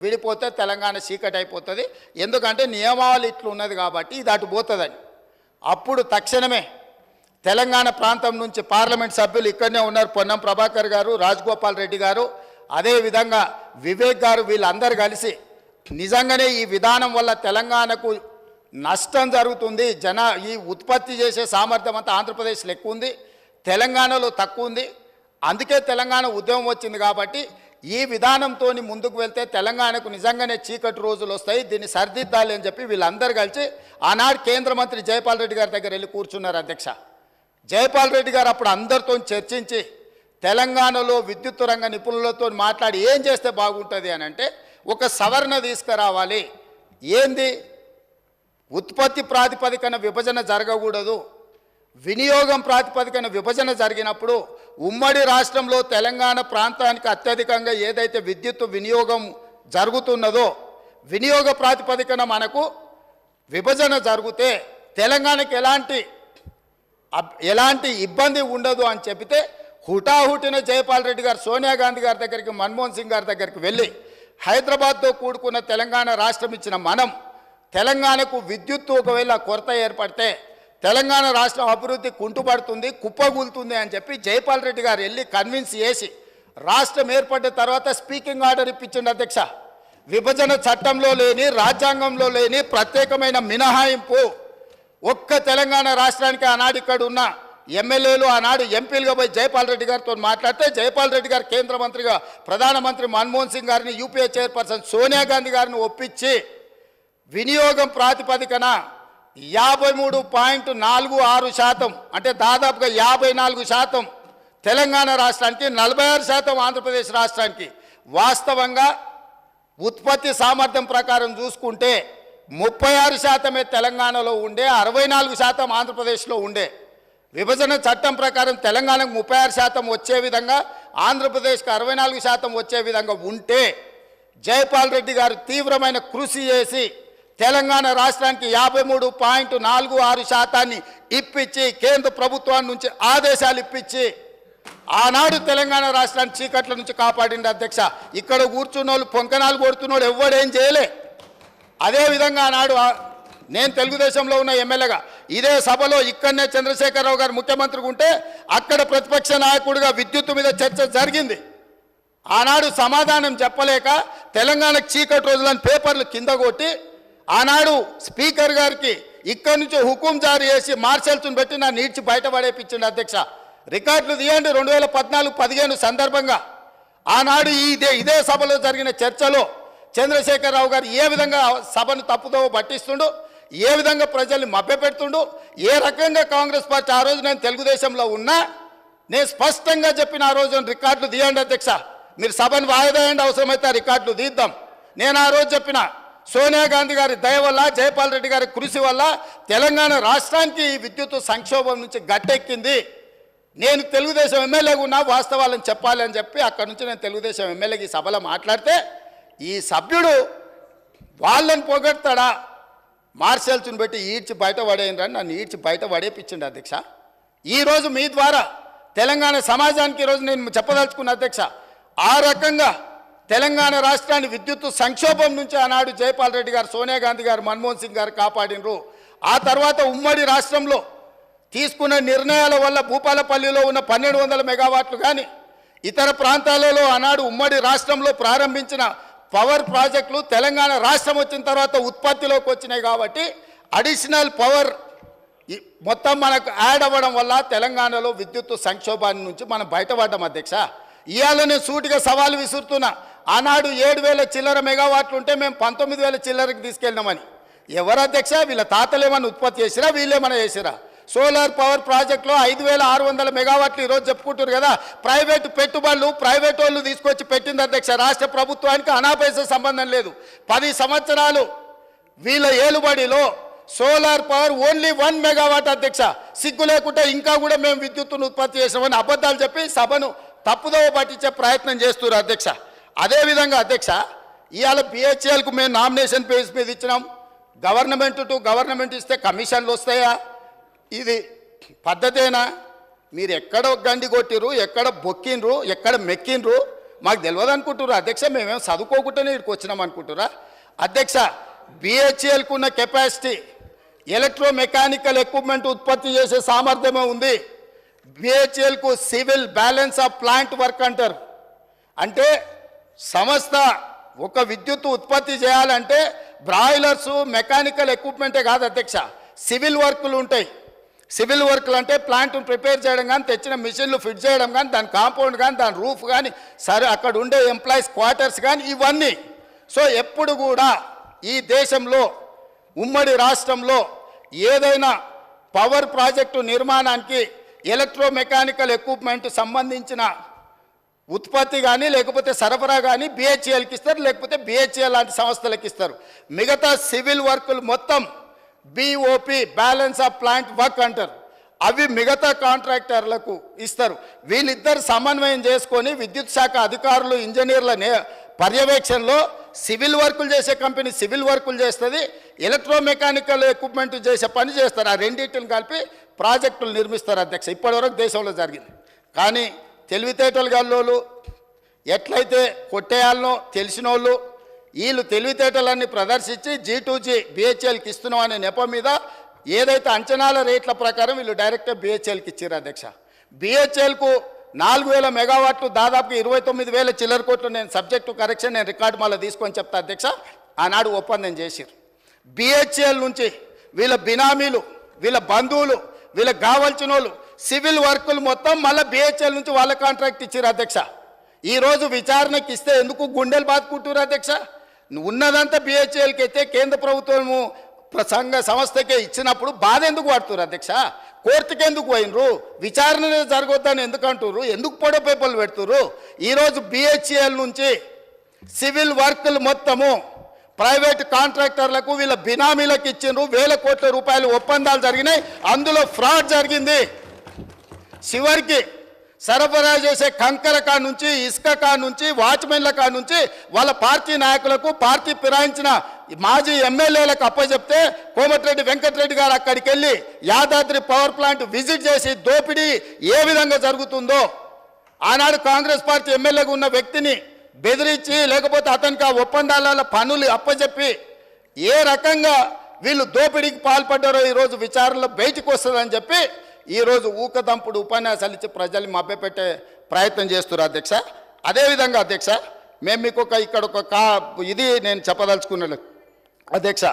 విడిపోతే తెలంగాణ చీకటి అయిపోతుంది. ఎందుకంటే నియమావళి ఇట్లా ఉన్నది కాబట్టి ఇది అటు పోతుందని. అప్పుడు తక్షణమే తెలంగాణ ప్రాంతం నుంచి పార్లమెంట్ సభ్యులు ఇక్కడనే ఉన్నారు, పొన్నం ప్రభాకర్ గారు, రాజగోపాల్ రెడ్డి గారు, అదేవిధంగా వివేక్ గారు, వీళ్ళందరూ కలిసి నిజంగానే ఈ విధానం వల్ల తెలంగాణకు నష్టం జరుగుతుంది, ఈ ఉత్పత్తి చేసే సామర్థ్యం అంతా ఆంధ్రప్రదేశ్లో ఎక్కువ ఉంది, తెలంగాణలో తక్కువ ఉంది, అందుకే తెలంగాణ ఉద్యమం వచ్చింది. కాబట్టి ఈ విధానంతో ముందుకు వెళ్తే తెలంగాణకు నిజంగానే చీకటి రోజులు వస్తాయి, దీన్ని సరిదిద్దాలి అని చెప్పి వీళ్ళందరూ కలిసి ఆనాడు కేంద్ర మంత్రి జైపాల్ రెడ్డి గారి దగ్గర వెళ్ళి కూర్చున్నారు. అధ్యక్ష, జైపాల్ రెడ్డి గారు అప్పుడు అందరితో చర్చించి తెలంగాణలో విద్యుత్ రంగ నిపుణులతో మాట్లాడి ఏం చేస్తే బాగుంటుంది అని అంటే ఒక సవరణ తీసుకురావాలి. ఏంది? ఉత్పత్తి ప్రాతిపదికన విభజన జరగకూడదు, వినియోగం ప్రాతిపదికన విభజన జరిగినప్పుడు ఉమ్మడి రాష్ట్రంలో తెలంగాణ ప్రాంతానికి అత్యధికంగా ఏదైతే విద్యుత్ వినియోగం జరుగుతున్నదో వినియోగ ప్రాతిపదికన మనకు విభజన జరిగితే తెలంగాణకి ఎలాంటి ఇబ్బంది ఉండదు అని చెబితే హుటాహుటిన జైపాల్ రెడ్డి గారు సోనియా గాంధీ గారి దగ్గరికి, మన్మోహన్ సింగ్ గారి దగ్గరికి వెళ్ళి హైదరాబాద్తో కూడుకున్న తెలంగాణ రాష్ట్రం ఇచ్చిన మనం తెలంగాణకు విద్యుత్తు ఒకవేళ కొరత ఏర్పడితే తెలంగాణ రాష్ట్రం అభివృద్ధి కుంటుపడుతుంది, కుప్పగూలుతుంది అని చెప్పి జైపాల్ రెడ్డి గారు వెళ్ళి కన్విన్స్ చేసి రాష్ట్రం ఏర్పడిన తర్వాత స్పీకింగ్ ఆర్డర్ ఇప్పించింది. అధ్యక్ష, విభజన చట్టంలో లేని, రాజ్యాంగంలో లేని ప్రత్యేకమైన మినహాయింపు ఒక్క తెలంగాణ రాష్ట్రానికి ఆనాడు ఇక్కడ ఉన్న ఎమ్మెల్యేలు ఆనాడు ఎంపీలుగా పోయి జైపాల్ రెడ్డి గారితో మాట్లాడితే జైపాల్ రెడ్డి గారు కేంద్ర మంత్రిగా ప్రధానమంత్రి మన్మోహన్ సింగ్ గారిని, యూపీఏ చైర్పర్సన్ సోనియా గాంధీ గారిని ఒప్పించి వినియోగం ప్రాతిపదికన 53.46% అంటే దాదాపుగా 54% తెలంగాణ రాష్ట్రానికి, 46% ఆంధ్రప్రదేశ్ రాష్ట్రానికి. వాస్తవంగా ఉత్పత్తి సామర్థ్యం ప్రకారం చూసుకుంటే 36% తెలంగాణలో ఉండే, 64% ఆంధ్రప్రదేశ్లో ఉండే. విభజన చట్టం ప్రకారం తెలంగాణకు 36% వచ్చే విధంగా, ఆంధ్రప్రదేశ్కి 64% వచ్చే విధంగా ఉంటే జైపాల్ రెడ్డి గారు తీవ్రమైన కృషి చేసి తెలంగాణ రాష్ట్రానికి 53.46% ఇప్పించి కేంద్ర ప్రభుత్వం నుంచి ఆదేశాలు ఇప్పించి ఆనాడు తెలంగాణ రాష్ట్రాన్ని చీకట్ల నుంచి కాపాడింది. అధ్యక్ష, ఇక్కడ కూర్చున్నోళ్ళు పొంకనాలు కొడుతున్నోడు ఎవడేం చేయలే. అదేవిధంగా ఆనాడు నేను తెలుగుదేశంలో ఉన్న ఎమ్మెల్యేగా ఇదే సభలో ఇక్కడనే చంద్రశేఖరరావు గారు ముఖ్యమంత్రిగా ఉంటే అక్కడ ప్రతిపక్ష నాయకుడిగా విద్యుత్తు మీద చర్చ జరిగింది. ఆనాడు సమాధానం చెప్పలేక తెలంగాణకు చీకటి రోజులని పేపర్లు కింద కొట్టి ఆనాడు స్పీకర్ గారికి ఇక్కడి నుంచి హుకుం జారీ చేసి మార్షల్స్ను పెట్టి నా నీడ్చి బయటపడేపించింది. అధ్యక్ష, రికార్డులు తీయండి. 2014-15 సందర్భంగా ఆనాడు ఇదే సభలో జరిగిన చర్చలో చంద్రశేఖరరావు గారు ఏ విధంగా సభను తప్పుదోవ పట్టిస్తుండు, ఏ విధంగా ప్రజల్ని మభ్యపెడుతుండు, ఏ రకంగా కాంగ్రెస్ పార్టీ ఆ రోజు నేను తెలుగుదేశంలో ఉన్నా నేను స్పష్టంగా చెప్పిన ఆ రోజు రికార్డులు తీయండి అధ్యక్ష, మీరు సభను వాయిదా వేయండి, అవసరమైతే ఆ రికార్డులు తీద్దాం. నేను ఆ రోజు చెప్పిన సోనియా గాంధీ గారి దయ వల్ల, జైపాల్ రెడ్డి గారి కృషి వల్ల తెలంగాణ రాష్ట్రానికి విద్యుత్ సంక్షోభం నుంచి గట్టెక్కింది. నేను తెలుగుదేశం ఎమ్మెల్యేగా ఉన్నా వాస్తవాలను చెప్పాలి అని చెప్పి అక్కడి నుంచి నేను తెలుగుదేశం ఎమ్మెల్యేకి ఈ సభలో మాట్లాడితే ఈ సభ్యుడు వాళ్ళని పొగడతాడా, మార్షల్స్ని పెట్టి ఈడ్చి బయట పడేయండి, నన్ను ఈడ్చి బయట పడేపించండి. అధ్యక్ష, ఈరోజు మీ ద్వారా తెలంగాణ సమాజానికి ఈరోజు నేను చెప్పదలుచుకున్న అధ్యక్ష, ఆ రకంగా తెలంగాణ రాష్ట్రాన్ని విద్యుత్ సంక్షోభం నుంచి ఆనాడు జైపాల్ రెడ్డి గారు, సోనియా గాంధీ గారు, మన్మోహన్ సింగ్ గారు కాపాడినరు. ఆ తర్వాత ఉమ్మడి రాష్ట్రంలో తీసుకున్న నిర్ణయాల వల్ల భూపాలపల్లిలో ఉన్న 1200 మెగావాట్లు కానీ ఇతర ప్రాంతాలలో ఆనాడు ఉమ్మడి రాష్ట్రంలో ప్రారంభించిన పవర్ ప్రాజెక్టులు తెలంగాణ రాష్ట్రం వచ్చిన తర్వాత ఉత్పత్తిలోకి వచ్చినాయి. కాబట్టి అడిషనల్ పవర్ మొత్తం మనకు యాడ్ అవ్వడం వల్ల తెలంగాణలో విద్యుత్ సంక్షోభాన్ని నుంచి మనం బయటపడ్డాం. అధ్యక్ష, ఇవాళ నేను సూటిగా సవాలు విసురుతున్నా. ఆనాడు 7000 చిల్లర మెగావాట్లు ఉంటే మేము 19,000 చిల్లరకి తీసుకెళ్ళినామని. ఎవరు అధ్యక్ష? వీళ్ళ తాతలు ఏమన్నా ఉత్పత్తి చేసిరా, వీళ్ళేమన్నా చేసిరా? సోలార్ పవర్ ప్రాజెక్టులో 5,600 మెగావాట్లు ఈరోజు చెప్పుకుంటారు కదా. ప్రైవేటు పెట్టుబడులు ప్రైవేట్ వాళ్ళు తీసుకొచ్చి పెట్టింది అధ్యక్ష. రాష్ట్ర ప్రభుత్వానికి అనాపైసా సంబంధం లేదు. 10 సంవత్సరాలు వీళ్ళ ఏలుబడిలో సోలార్ పవర్ ఓన్లీ 1 మెగావాట్ అధ్యక్ష. సిగ్గు లేకుండా ఇంకా కూడా మేము విద్యుత్తును ఉత్పత్తి చేసామని అబద్ధాలు చెప్పి సభను తప్పుదోవ పట్టించే ప్రయత్నం చేస్తున్నారు అధ్యక్ష. అదేవిధంగా అధ్యక్ష, ఇవాళ బిహెచ్ఎల్కు మేము నామినేషన్ పేజ్ మీద ఇచ్చినాం. గవర్నమెంట్ టు గవర్నమెంట్ ఇస్తే కమిషన్లు వస్తాయా? ఇది పద్ధతేనా? మీరు ఎక్కడ గండి కొట్టిరు, ఎక్కడ బొక్కిండ్రు, ఎక్కడ మెక్కిండ్రు, మాకు తెలియదు అనుకుంటురా అధ్యక్ష? మేమేం చదువుకోకుండానే ఇక్కడికి వచ్చినాం అనుకుంటురా అధ్యక్ష? బిహెచ్ఎల్కు ఉన్న కెపాసిటీ, ఎలక్ట్రోమెకానికల్ ఎక్విప్మెంట్ ఉత్పత్తి చేసే సామర్థ్యమే ఉంది. బిహెచ్ఎల్కు civil balance of plant work అంటారు. అంటే సంస్థ ఒక విద్యుత్ ఉత్పత్తి చేయాలంటే బ్రాయిలర్సు మెకానికల్ ఎక్విప్మెంటే కాదు అధ్యక్ష, సివిల్ వర్కులు ఉంటాయి. సివిల్ వర్క్లు అంటే ప్లాంట్ను ప్రిపేర్ చేయడం కానీ, తెచ్చిన మిషన్లు ఫిట్ చేయడం కానీ, దాని కాంపౌండ్ కానీ, దాని రూఫ్ కానీ, సరే అక్కడ ఉండే ఎంప్లాయీస్ క్వార్టర్స్ కానీ, ఇవన్నీ. సో ఎప్పుడు కూడా ఈ దేశంలో ఉమ్మడి రాష్ట్రంలో ఏదైనా పవర్ ప్రాజెక్టు నిర్మాణానికి ఎలక్ట్రోమెకానికల్ ఎక్విప్మెంట్ సంబంధించిన ఉత్పత్తి కానీ లేకపోతే సరఫరా కానీ బిహెచ్ఎల్కి ఇస్తారు, లేకపోతే బిహెచ్ఎల్ లాంటి సంస్థలకు ఇస్తారు. మిగతా సివిల్ వర్కులు మొత్తం BOP balance of plant work అంటారు. అవి మిగతా కాంట్రాక్టర్లకు ఇస్తారు. వీళ్ళిద్దరు సమన్వయం చేసుకొని విద్యుత్ శాఖ అధికారులు ఇంజనీర్ల పర్యవేక్షణలో సివిల్ వర్కులు చేసే కంపెనీ సివిల్ వర్కులు చేస్తుంది, ఎలక్ట్రోమెకానికల్ ఎక్విప్మెంట్ చేసే పని చేస్తారు. ఆ రెండింటిని కలిపి ప్రాజెక్టులు నిర్మిస్తారు అధ్యక్ష. ఇప్పటివరకు దేశంలో జరిగింది. కానీ తెలివితేటలు గల్లోళ్ళు ఎట్లయితే కొట్టేయాలనో తెలిసిన వాళ్ళు వీళ్ళు తెలివితేటలన్నీ ప్రదర్శించి G2G బిహెచ్ఎల్కి ఇస్తున్నాం అనే నెపం మీద ఏదైతే అంచనాల రేట్ల ప్రకారం వీళ్ళు డైరెక్ట్గా బిహెచ్ఎల్కి ఇచ్చారు అధ్యక్ష. బిహెచ్ఎల్కు 4000 మెగావాట్లు దాదాపు 29,000 చిల్లర కోట్లు. నేను సబ్జెక్టు కరెక్షన్ నేను రికార్డు మళ్ళీ తీసుకొని చెప్తా అధ్యక్ష. ఆనాడు ఒప్పందం చేశారు. బిహెచ్ఎల్ నుంచి వీళ్ళ బినామీలు, వీళ్ళ బంధువులు, వీళ్ళకి కావాల్సిన వాళ్ళు సివిల్ వర్కులు మొత్తం మళ్ళీ బిహెచ్ఎల్ నుంచి వాళ్ళ కాంట్రాక్ట్ ఇచ్చారు అధ్యక్ష. ఈరోజు విచారణకి ఇస్తే ఎందుకు గుండెలు బాదుకుంటారు అధ్యక్ష? ఉన్నదంతా బిహెచ్ఎల్కి అయితే కేంద్ర ప్రభుత్వము సంస్థకే ఇచ్చినప్పుడు బాధ ఎందుకు పడుతున్నారు అధ్యక్ష? కోర్టుకి ఎందుకు పోయినరు? విచారణ జరగొద్దని ఎందుకు అంటున్నారు? ఎందుకు పొడవ పేపర్లు పెడుతున్నారు? ఈరోజు బిహెచ్ఎల్ నుంచి సివిల్ వర్కులు మొత్తము ప్రైవేట్ కాంట్రాక్టర్లకు వీళ్ళ బినామీలకు ఇచ్చిండ్రు. 1000 కోట్ల రూపాయలు ఒప్పందాలు జరిగినాయి. అందులో ఫ్రాడ్ జరిగింది. చివరికి సరఫరా చేసే కంకర కాడ నుంచి, ఇసుక కాడ నుంచి, వాచ్మెన్ల కాడ నుంచి వాళ్ళ పార్టీ నాయకులకు, పార్టీ ఫిరాయించిన మాజీ ఎమ్మెల్యేలకు అప్పచెప్తే కోమటిరెడ్డి వెంకటరెడ్డి గారు అక్కడికి వెళ్ళి యాదాద్రి పవర్ ప్లాంట్ విజిట్ చేసి దోపిడీ ఏ విధంగా జరుగుతుందో ఆనాడు కాంగ్రెస్ పార్టీ ఎమ్మెల్యేగా ఉన్న వ్యక్తిని బెదిరించి లేకపోతే అతనికి ఆ ఒప్పందాల పనులు అప్పచెప్పి ఏ రకంగా వీళ్ళు దోపిడీకి పాల్పడ్డారో ఈరోజు విచారణలో బయటకు వస్తుందని చెప్పి ఈరోజు ఊకదంపుడు ఉపన్యాసాలు ఇచ్చి ప్రజల్ని మభ్యపెట్టే ప్రయత్నం చేస్తున్నారు అధ్యక్ష. అదేవిధంగా అధ్యక్ష, మేము మీకు ఇక్కడ ఒక ఇది నేను చెప్పదలుచుకున్నాను అధ్యక్ష.